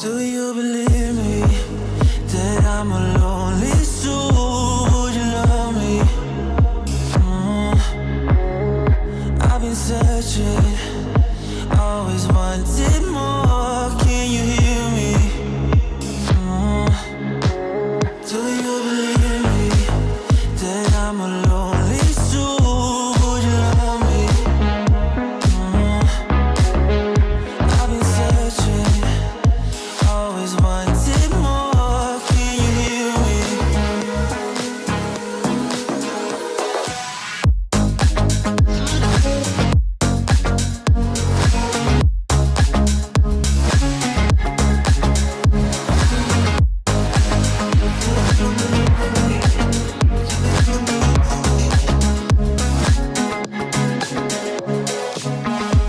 Do you believe me that I'm a lonely soul? Would you love me? I've been searching, always wanted more. Can you hear me? Do you believe me that I'm a lonely soul? Would you love me? I've been searching, always wanted more. Can you hear me?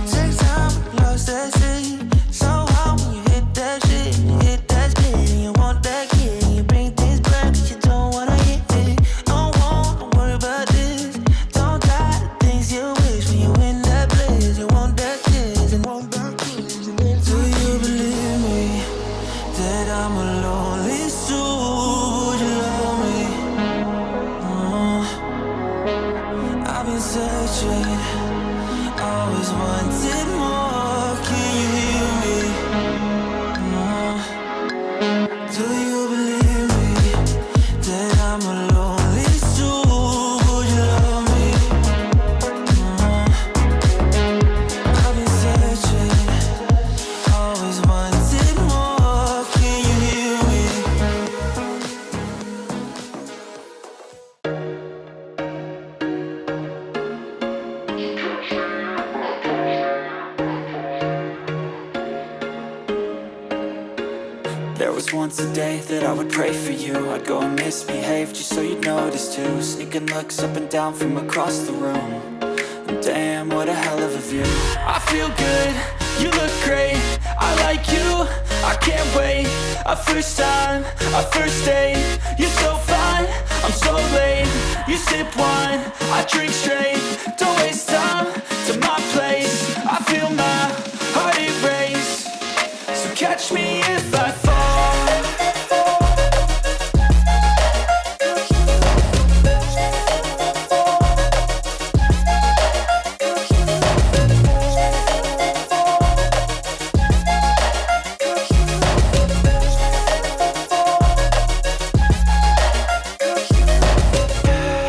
Take time, lost that shit. So hard when you hit that shit. You hit that spit and you want that kid. You bring things back 'cause you don't wanna hit it. Don't want to worry about this. Don't die the things you wish when you in that place. You want that kiss and want that kiss. Do you believe me that I'm a lonely soul? Would you love me? I've been searching, always wanted more. Can you hear me? Do you believe me that I'm a lonely soul? Would you love me? I've been searching, always wanted more. Can you hear me? There was once a day that I would pray for you. I'd go and misbehave just so you'd notice too. Sneaking looks up and down from across the room. And damn, what a hell of a view. I feel good, you look great, I like you, I can't wait. A first time, a first date, you're so fine, I'm so late. You sip wine, I drink straight. Don't waste time to my place. I feel my heart erase. So catch me if I fall.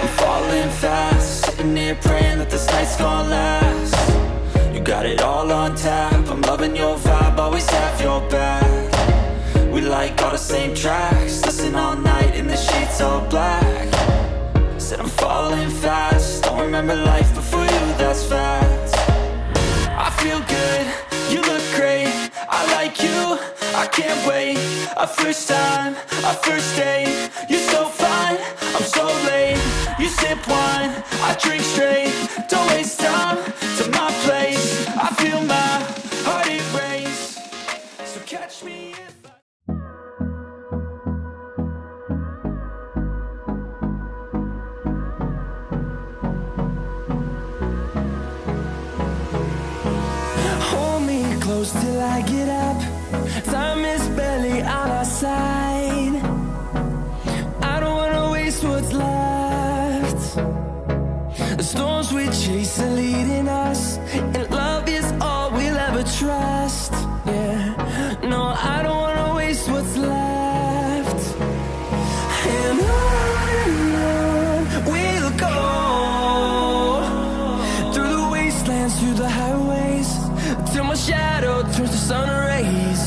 I'm falling fast, sitting here praying that this night's gonna last. You got it all on tap, I'm loving your vibe, always have your back. We like all the same tracks, listen all night in the sheets all black. Said I'm falling fast, don't remember life before you, that's facts. I feel good, you look great, I like you, I can't wait. A first time, a first date, you're so fine, I'm so late. You sip wine, I drink straight. Don't waste time to my place. I feel my heart erase. So catch me if Hold me close till I get up. Time is barely on our side. I don't wanna waste what's left. The storms we chase are leading us, and love is all we'll ever trust. Yeah, no, I don't wanna waste what's left. And on we'll go, through the wastelands, through the highways, till my shadow turns to sun rays.